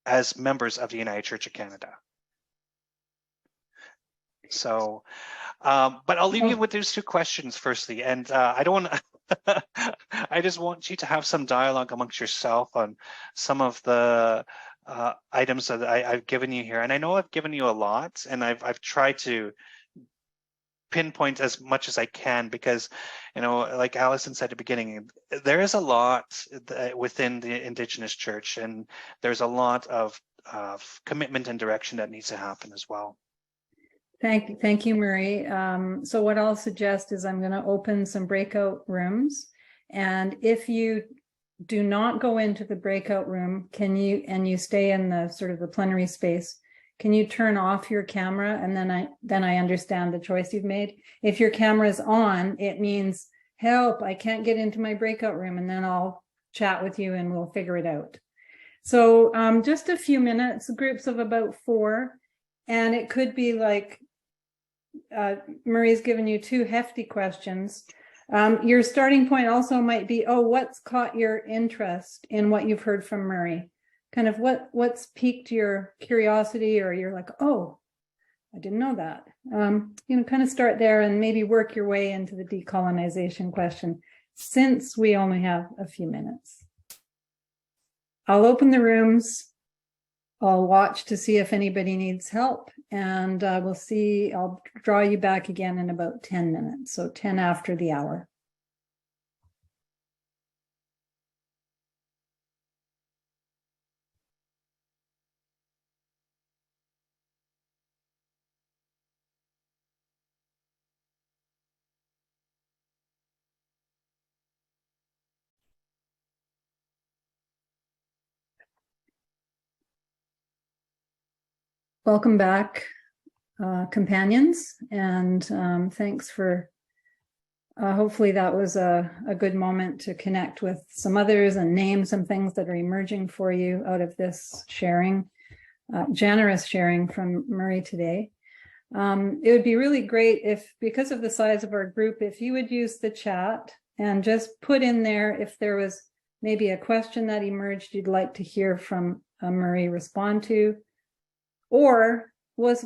as members of the United Church of Canada. So, but I'll leave you with those two questions firstly. And I don't want to, I just want you to have some dialogue amongst yourself on some of the items that I've given you here. And I know I've given you a lot, and I've tried to pinpoint as much as I can, because like Allison said at the beginning, there is a lot within the Indigenous Church, and there's a lot of commitment and direction that needs to happen as well. Thank you, Marie. So what I'll suggest is I'm going to open some breakout rooms, and if you do not go into the breakout room, and you stay in the sort of the plenary space, can you turn off your camera? And then I understand the choice you've made. If your camera is on, it means help, I can't get into my breakout room, and then I'll chat with you and we'll figure it out. So just a few minutes, groups of about 4, and it could be like Marie's given you 2 hefty questions. Your starting point also might be, what's caught your interest in what you've heard from Marie? Kind of what's piqued your curiosity, or you're like, oh, I didn't know that. Kind of start there and maybe work your way into the decolonization question, since we only have a few minutes. I'll open the rooms. I'll watch to see if anybody needs help, and we'll see. I'll draw you back again in about 10 minutes, so 10 after the hour. Welcome back, companions, and thanks for, hopefully that was a good moment to connect with some others and name some things that are emerging for you out of this sharing, generous sharing from Marie today. It would be really great if, because of the size of our group, if you would use the chat and just put in there if there was maybe a question that emerged you'd like to hear from Marie respond to. Or was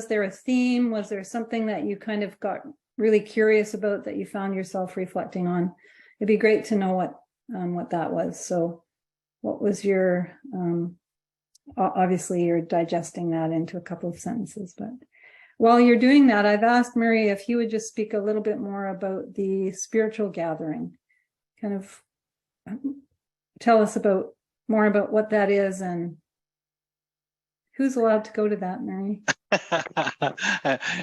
there a theme? Was there something that you kind of got really curious about that you found yourself reflecting on? It'd be great to know what that was. So what was your, obviously you're digesting that into a couple of sentences, but while you're doing that, I've asked Mary if you would just speak a little bit more about the spiritual gathering, kind of tell us more about what that is and who's allowed to go to that, Mary?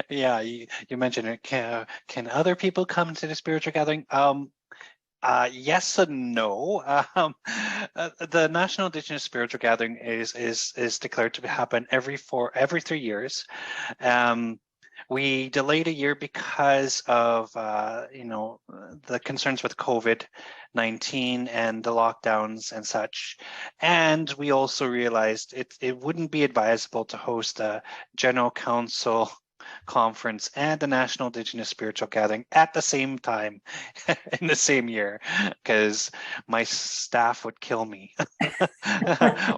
Yeah, you mentioned it. Can other people come to the spiritual gathering? Yes and no. The National Indigenous Spiritual Gathering is declared to happen every 3 years. We delayed a year because of the concerns with COVID-19 and the lockdowns and such. And we also realized it wouldn't be advisable to host a general council conference and the National Indigenous Spiritual Gathering at the same time in the same year, because my staff would kill me.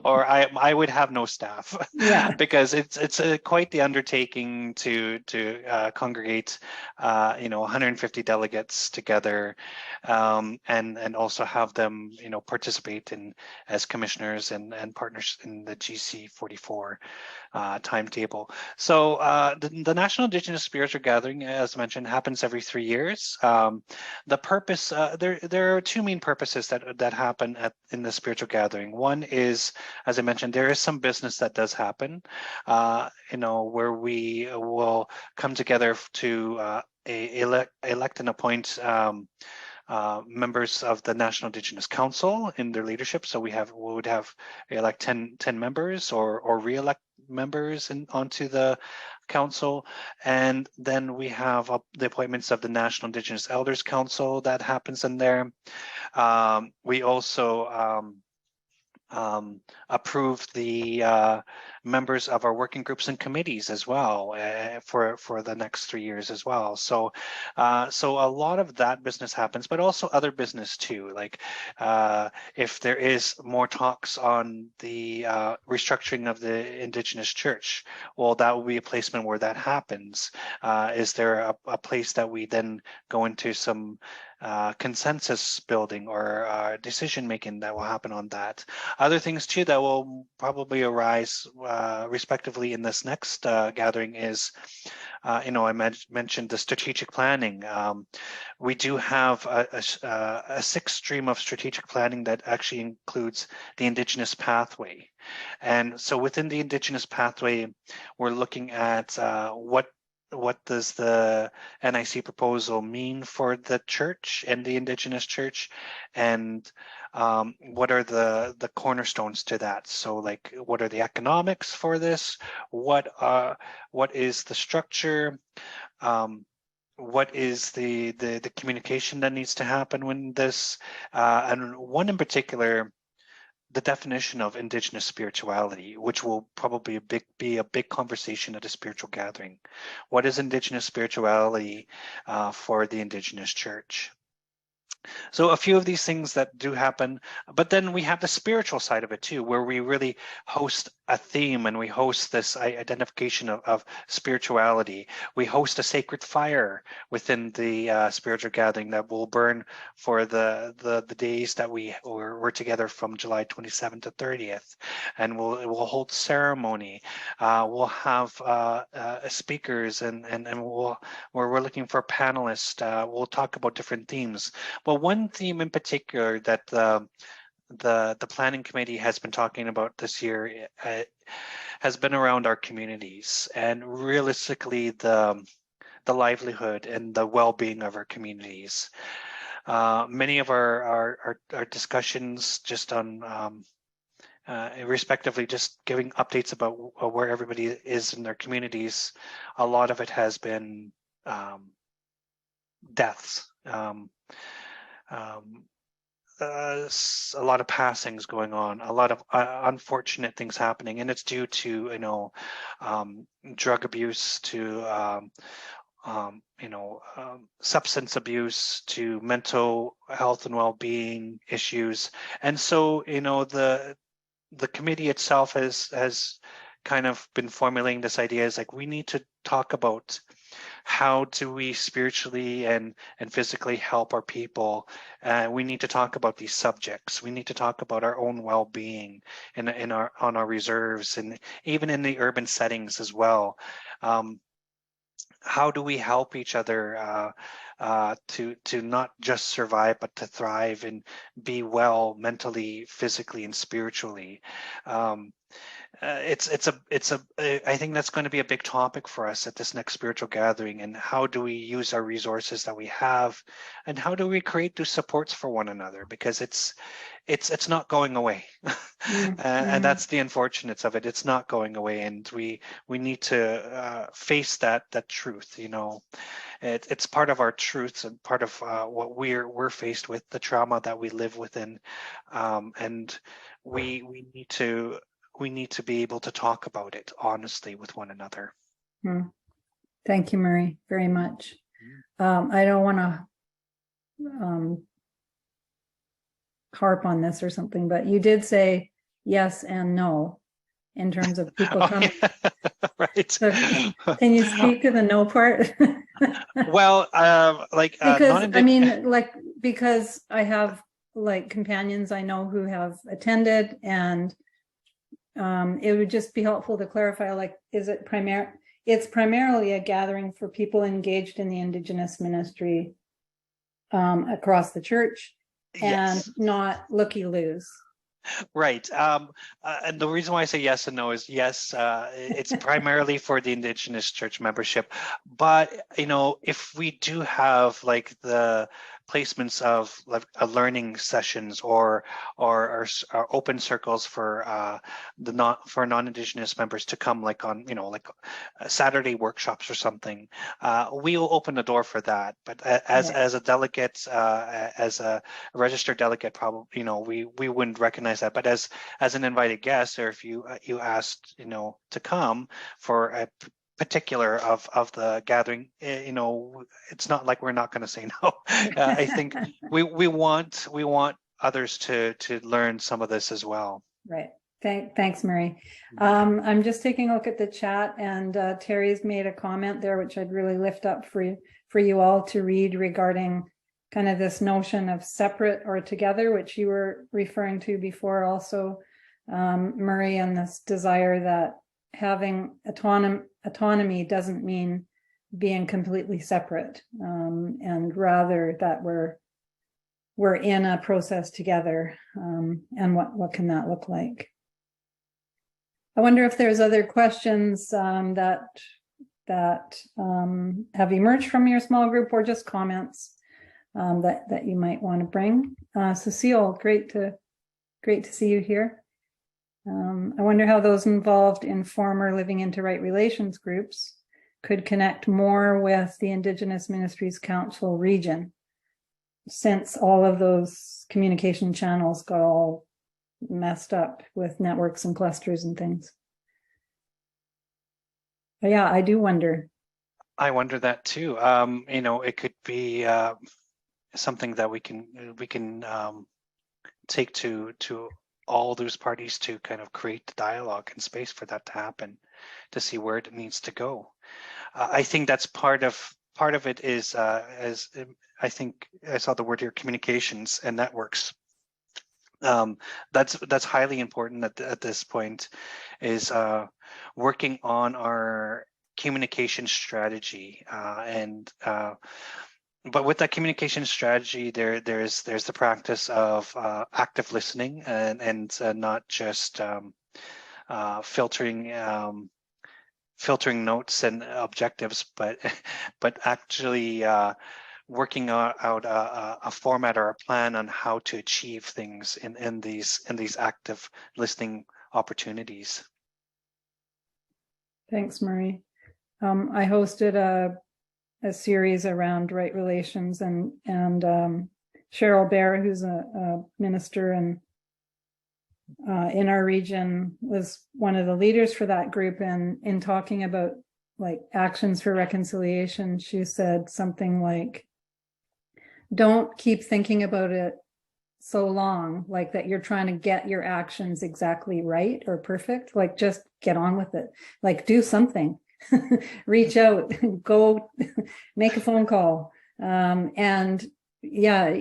Or I would have no staff. Yeah. Because it's quite the undertaking to congregate 150 delegates together, and also have them participate in as commissioners and partners in the GC 44 timetable. So the National Indigenous Spiritual Gathering, as mentioned, happens every 3 years. The purpose, there are two main purposes that happen in the spiritual gathering. One is, as I mentioned, there is some business that does happen, where we will come together to elect and appoint members of the National Indigenous Council in their leadership. So we would have elect 10 members or re-elect members onto the council. And then we have the appointments of the National Indigenous Elders Council that happens in there. We also approve the members of our working groups and committees as well for the next 3 years as well. So so a lot of that business happens, but also other business too. Like if there is more talks on the restructuring of the Indigenous church, well, that will be a placement where that happens. Is there a place that we then go into some consensus building or decision making that will happen on that? Other things too that will probably arise respectively in this next gathering is, I mentioned the strategic planning. We do have a sixth stream of strategic planning that actually includes the Indigenous pathway. And so within the Indigenous pathway, we're looking at what does the NIC proposal mean for the church and the Indigenous church, and what are the cornerstones to that? So like, what are the economics for this? What is the structure? What is the communication that needs to happen when this? And one in particular, the definition of Indigenous spirituality, which will probably be a big conversation at a spiritual gathering. What is Indigenous spirituality for the Indigenous church? So a few of these things that do happen, but then we have the spiritual side of it too, where we really host a theme and we host this identification of spirituality. We host a sacred fire within the spiritual gathering that will burn for the days that we're together from July 27th to 30th, and we'll hold ceremony. We'll have speakers and we're looking for panelists. We'll talk about different themes. Well, one theme in particular that the planning committee has been talking about this year has been around our communities, and realistically the livelihood and the well-being of our communities. Many of our discussions just on respectively just giving updates about where everybody is in their communities, a lot of it has been deaths. A lot of passings going on, a lot of unfortunate things happening, and it's due to drug abuse, to substance abuse, to mental health and well-being issues. And so the committee itself has kind of been formulating this idea, is like, we need to talk about how do we spiritually and physically help our people. We need to talk about these subjects. We need to talk about our own well-being on our reserves, and even in the urban settings as well. how do we help each other to not just survive, but to thrive and be well mentally, physically, and spiritually. I think that's going to be a big topic for us at this next spiritual gathering. And how do we use our resources that we have, and how do we create those supports for one another? Because it's not going away, and that's the unfortunates of it. It's not going away, and we need to face that truth. It's part of our truths and part of what we're faced with, the trauma that we live within, and we need to be able to talk about it honestly with one another. Thank you, Murray, very much. I don't want to harp on this or something, but you did say yes and no in terms of people coming. Right. So can you speak to the no part? Well, because I have companions I know who have attended, and it would just be helpful to clarify, it's primarily a gathering for people engaged in the Indigenous ministry across the church, yes, and not looky-loos. Right. And the reason why I say yes and no is yes, it's primarily for the Indigenous church membership. But, if we do have the placements of learning sessions or open circles for non-Indigenous members to come, on Saturday workshops or something, we will open the door for that. But as a delegate, as a registered delegate, probably we wouldn't recognize that. But as an invited guest, or if you asked to come for a particular of the gathering, it's not like we're not going to say no. I think we want others to learn some of this as well. Right. Thanks, Murray. I'm just taking a look at the chat, and Terry's made a comment there, which I'd really lift up for you all to read, regarding kind of this notion of separate or together, which you were referring to before also, Murray, and this desire that having autonomy doesn't mean being completely separate, and rather that we're in a process together, and what can that look like? I wonder if there's other questions that have emerged from your small group, or just comments that you might want to bring. Cecile, great to see you here. I wonder how those involved in former Living into Right Relations groups could connect more with the Indigenous Ministries Council region, since all of those communication channels got all messed up with networks and clusters and things. But yeah, I do wonder. I wonder that too. It could be something that we can take to all those parties to kind of create the dialogue and space for that to happen, to see where it needs to go. I think that's part of it is, as I think I saw the word here, communications and networks. That's highly important at this point, is working on our communication strategy, but with that communication strategy, there's the practice of active listening, and not just filtering notes and objectives, but actually working out a format or a plan on how to achieve things in these active listening opportunities. Thanks, Murray. I hosted a series around right relations, and Cheryl Bear, who's a minister and in our region, was one of the leaders for that group. And in talking about actions for reconciliation, she said something like, don't keep thinking about it so long, that you're trying to get your actions exactly right or perfect. Just get on with it. Do something. Reach out, go make a phone call. And yeah,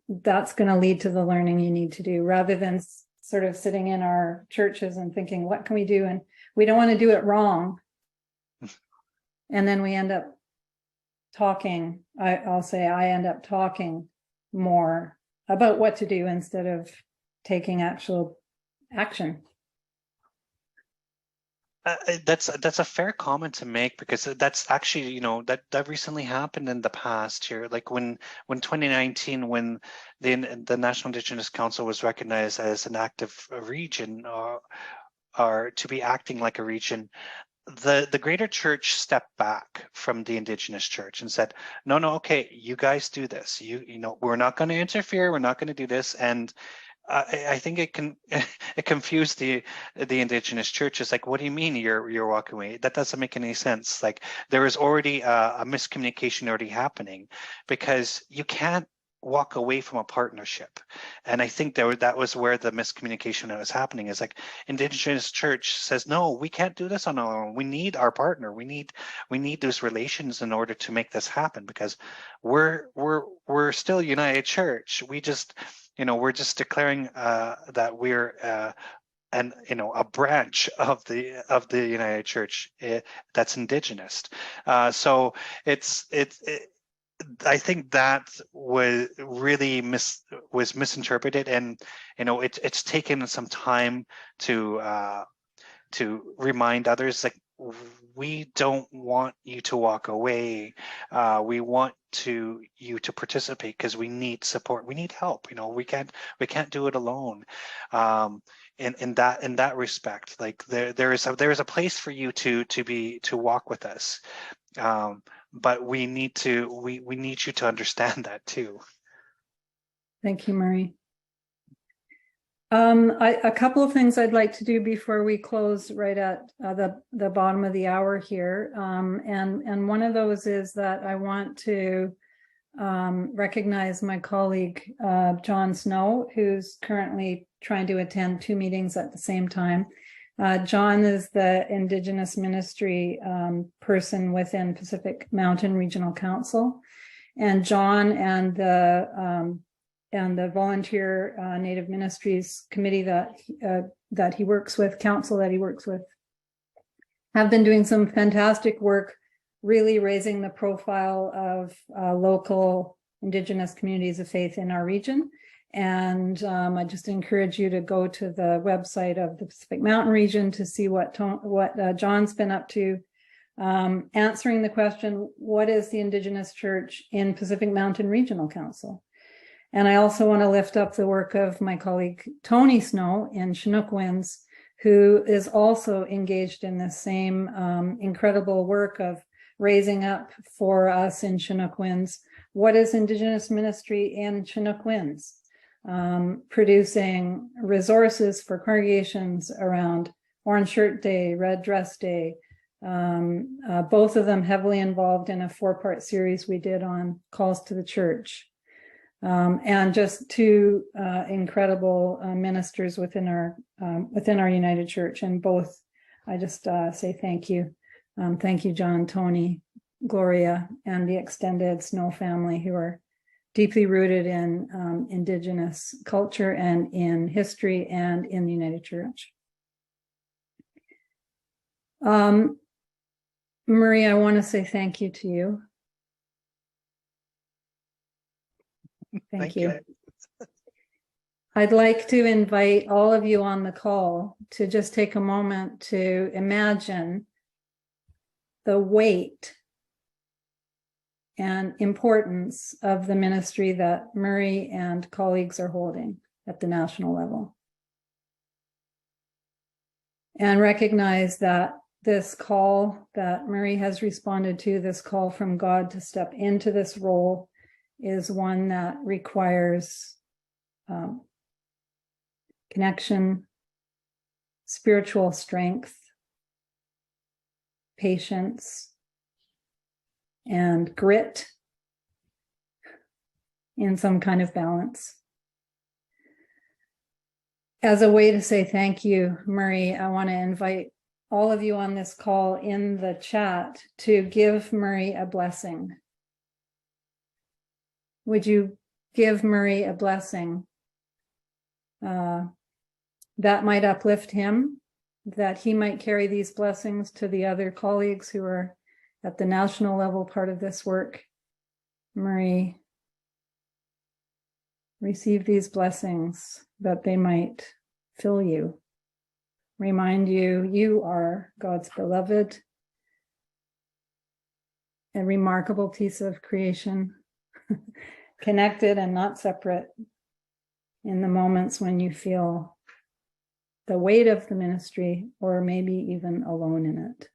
that's going to lead to the learning you need to do, rather than sort of sitting in our churches and thinking, what can we do? And we don't want to do it wrong. And then we end up talking. I'll say I end up talking more about what to do instead of taking actual action. That's a fair comment to make, because that's actually, that recently happened in the past here, like when 2019, when the National Indigenous Council was recognized as an active region, or to be acting like a region, the greater church stepped back from the Indigenous church and said, no, okay, you guys do this. We're not going to interfere. We're not going to do this. And I think it confused the Indigenous churches. Like, what do you mean you're walking away? That doesn't make any sense. Like, there is already a miscommunication already happening, because you can't walk away from a partnership. And I think that was where the miscommunication was happening, is like Indigenous church says, no, we can't do this on our own. We need our partner. We need those relations in order to make this happen, because we're still United Church. We just, we're just declaring that we're a branch of the United Church that's Indigenous. So I think that was really was misinterpreted, and it's taken some time to remind others, like, we don't want you to walk away. We want you to participate, because we need support. We need help. We can't do it alone. In that respect, like there is a place for you to walk with us. But we need you to understand that too. Thank you, Murray. A couple of things I'd like to do before we close right at the bottom of the hour here. And one of those is that I want to recognize my colleague, John Snow, who's currently trying to attend 2 meetings at the same time. John is the Indigenous Ministry person within Pacific Mountain Regional Council, and John and the Volunteer Native Ministries Committee that he works with, council that he works with, have been doing some fantastic work, really raising the profile of local Indigenous communities of faith in our region. And I just encourage you to go to the website of the Pacific Mountain region to see what John's been up to, answering the question, what is the Indigenous Church in Pacific Mountain Regional Council? And I also want to lift up the work of my colleague Tony Snow in Chinook Winds, who is also engaged in the same incredible work of raising up for us in Chinook Winds what is Indigenous ministry in Chinook Winds. Producing resources for congregations around Orange Shirt Day, Red Dress Day, both of them heavily involved in a 4-part series we did on calls to the church. And just 2 incredible ministers within our United Church, and both, I just say thank you. Thank you, John, Tony, Gloria, and the extended Snow family, who are deeply rooted in Indigenous culture and in history and in the United Church. Marie, I want to say thank you to you. Thank you. I'd like to invite all of you on the call to just take a moment to imagine the weight and importance of the ministry that Murray and colleagues are holding at the national level. And recognize that this call that Murray has responded to, this call from God to step into this role, is one that requires connection, spiritual strength, patience, and grit in some kind of balance. As a way to say thank you, Murray, I want to invite all of you on this call in the chat to give Murray a blessing. Would you give Murray a blessing that might uplift him, that he might carry these blessings to the other colleagues who are at the national level part of this work. Marie, receive these blessings that they might fill you, remind you, you are God's beloved, a remarkable piece of creation, connected and not separate in the moments when you feel the weight of the ministry, or maybe even alone in it.